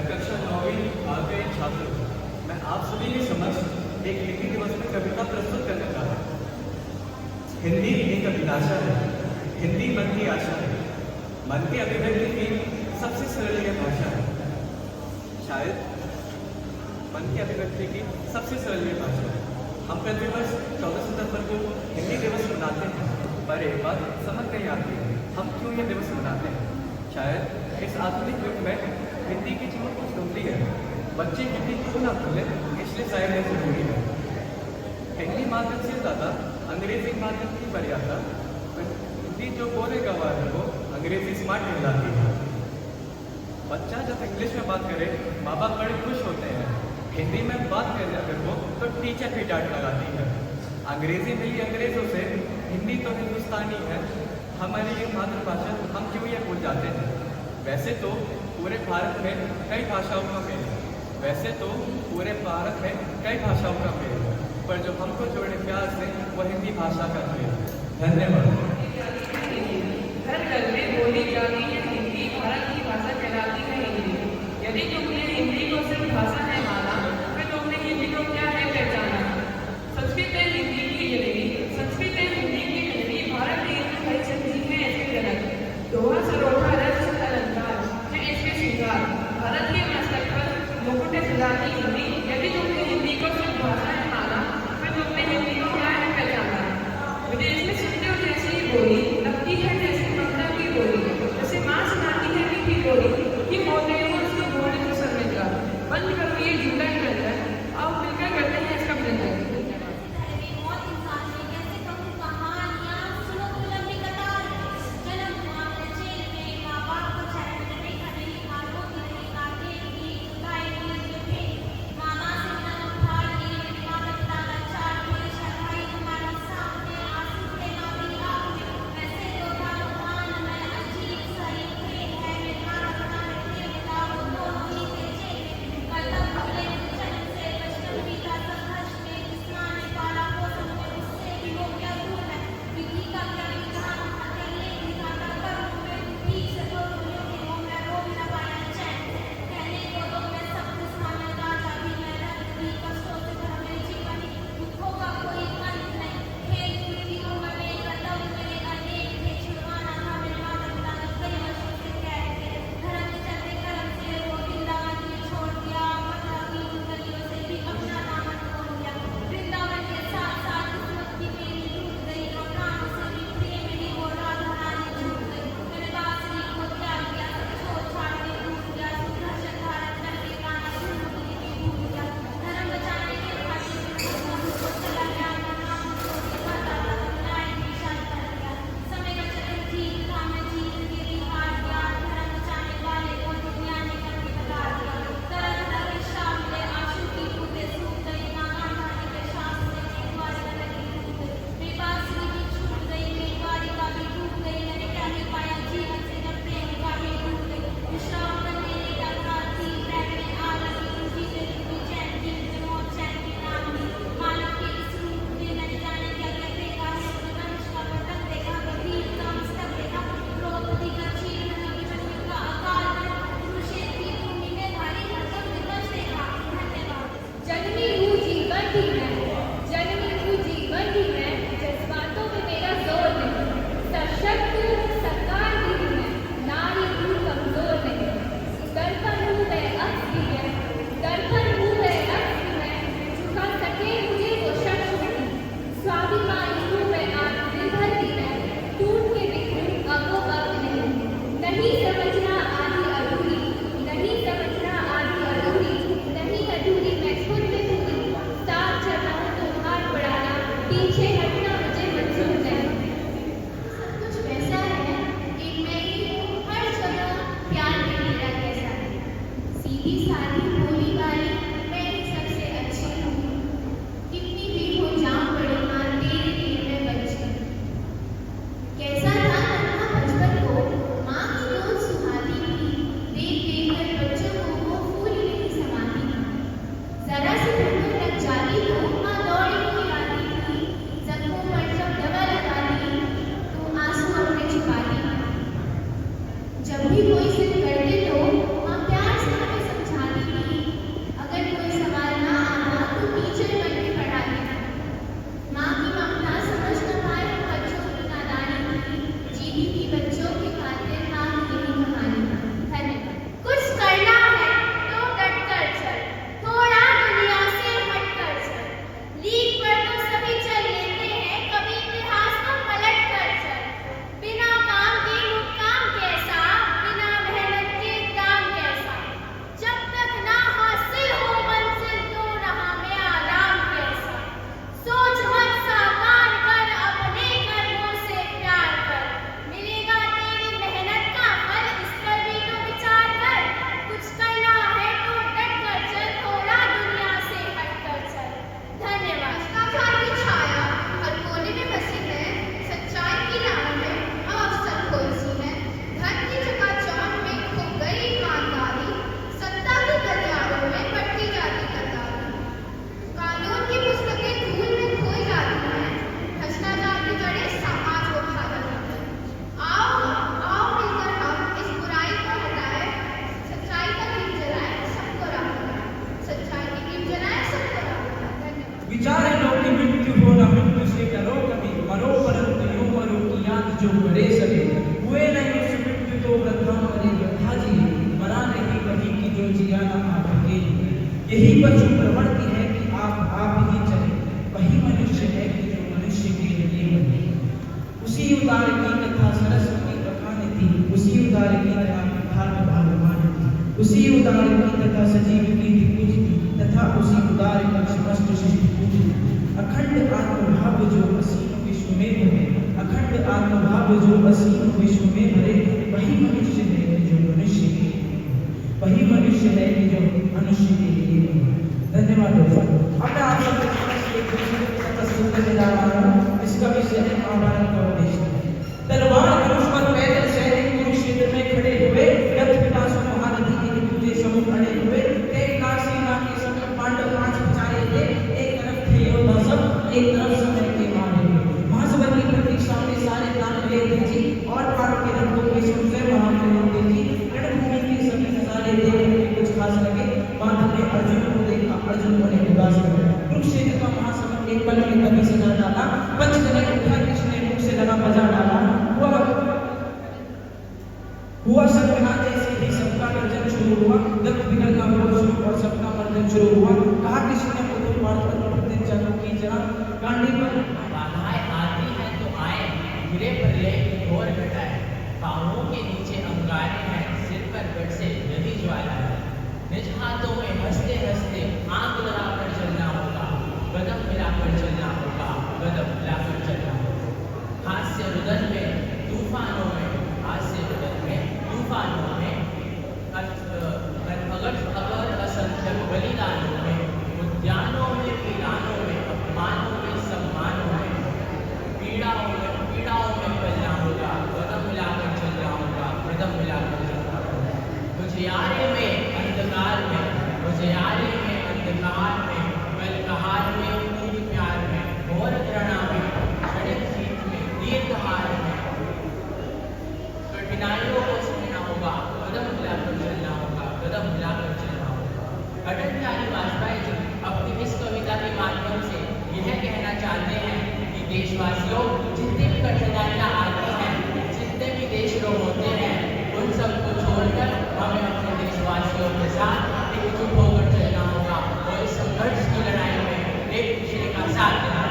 मैं कक्षा 9वीं आगे छात्र हूँ। मैं आप सभी के समक्ष एक हिंदी दिवस में कविता प्रस्तुत करने जा रहा हूँ। हिंदी एक अभिलाषा है, हिंदी मन की आशा है, मन की अभिव्यक्ति की सबसे सरल यह भाषा है। शायद मन की अभिव्यक्ति की सबसे सरल यह भाषा है। हम प्रतिवर्ष 14 सितंबर को हिंदी दिवस मनाते हैं, पर एक बात समझ नहीं आती है, हम क्यों यह दिवस मनाते हैं। शायद इस आधुनिक युग में हिंदी की चीज़ कुछ धुंधली है। बच्चे हिंदी क्यों ना बोले, इसलिए शायद यह जरूरी है। हिंदी माध्यम से ज़्यादा अंग्रेजी माध्यम की मर्यादा, हिंदी जो बोलेगा वो अंग्रेजी स्मार्ट कहलाती है। बच्चा जब इंग्लिश में बात करे माँ बाप बड़े खुश होते हैं, हिंदी में बात करने अगर वो तो टीचर भी डांट लगाती है। अंग्रेजी मिली अंग्रेजों से, हिंदी तो हिंदुस्तानी है, हमारी ये मातृभाषा, हम क्यों ये भूल जाते हैं। वैसे तो पूरे भारत में कई भाषाओं का मेल है, पर जो हमको जोड़े प्यार से वो हिंदी भाषा का मेल है। धन्यवाद। हर घर में बोली जाती है हिंदी, भारत की भाषा कहलाती है हिंदी। यदि तुमने हिंदी को सिर्फ भाषा नहीं माना, फिर तुमने हिंदी को क्या है पहचाना। संस्कृत है हिंदी की जननी, संस्कृत है हिंदी की जननी, भारत की हर चीज है ऐसे जनक। दोहा सरोठा रस अलंकार है इसके श्रृंगार, भारत के मस्तक पर मुकुट सजाती हिंदी। यदि तुमने हिंदी को सिर्फ भाषा नहीं माना, फिर तुमने हिंदी को क्या है पहचाना। विदेश में सुनते हो जैसी बोली, लगती है जैसे ममता की बोली, जैसे माँ सुनाती है मीठी बोली कि बोलते हो उसको बोलने को सर मिल रहा। बंद करो ये झूठा निरंजन, आओ मिलकर करते हैं इसका मनोरंजन। जब भी कोई जिद करते तो माँ प्यार से हमें समझाती बच्चों प्रवृत्ति है कि आप ही चले, वही मनुष्य है कि जो मनुष्य के लिए बने। उसी उदार की कथा सरस्वती बखान थी, उसी उदार की कथा भगवान थी, उसी उदार की तथा सजीव की कुछ थी, तथा उसी उदार की समस्त सृष्टि कुछ थी। अखंड आत्मभाव जो असीम विश्व में भरे, अखंड आत्मभाव जो असीम विश्व में भरे, वही मनुष्य है कि जो मनुष्य के लिए, वही मनुष्य है कि जो मनुष्य के लिए बने। धन्यवाद दोस्तों। अब मैं आप सबके समक्ष एक प्रस्तुत करने जा रहा हूँ। इसका विषय है महाभारत का उद्देश्य। तलवार धनुष पर पैदल सैनिक कुरुक्षेत्र में खड़े हुए, रथ पिपासु महारथी के दूजे समूह खड़े हुए, एक लाख सेना के संग पांडव 5 बेचारे थे, एक तरफ थे योद्धा सब, एक तरफ समय के मारे हुए। महासभा की प्रतीक्षा में सारे प्राण लेते जी और प्राण के रंगों के सुनते महान होते जी। रणभूमि के सभी नजारे देख के कुछ खास लगे। बांध ने अर्जुन को देखा, अर्जुन को उदास कर गया। कुरुक्षेत्र का महासभा एक पल में कभी सजा डाला, पंचतनय उठा कृष्ण ने मुख से लगा बजा डाला। हुआ सबका जैसे ही सबका गर्जन शुरू हुआ, दत्त निकलना हुआ शुरू और सबका मर्दन शुरू हुआ। कहा किसी ने उधर वार्ता करते चलो की जरा गांडी पर बाधाएं आती हैं तो आए, गिरे प्रलय की घोर घटाए, पांवों के नीचे अंगारे हैं, सिर पर गढ़ से नदी ज्वाला है। निज हाथों में हंसते हंसते आंख लगाकर चलना होगा, कदम मिलाकर चलना होगा, कदम मिलाकर चलना होगा। हास्य रुदन में तूफानों में, हास्य रुदन में तूफानों में, अगर असंख्य बलिदानों में, उद्यानों में वीरानों में, अपमानों में सम्मानों में, पीड़ाओं में पलना होगा, कदम मिलाकर चलना होगा, कदम मिलाकर चलना होगा। मुझे में अंधकार में, मुझे में अंधकार में, कल कहार में, कूद प्यार में, घोर घृणा में, क्षणिक जीत में, दीर्घहार में, कठिनाइयों को सहना होगा, कदम मिलाकर चलना होगा, कदम मिलाकर चलना होगा। अटल बिहारी वाजपेयी जी अपनी इस कविता के माध्यम से यह कहना चाहते हैं कि देशवासियों, जितनी भी कठिनाइयाँ आती हैं, जितने भी देशद्रोह होते हैं, उन सबको छोड़कर हमें अपने देशवासियों के साथ एकजुट होकर चलना होगा और इस संघर्ष की लड़ाई में एक दूसरे का साथ देना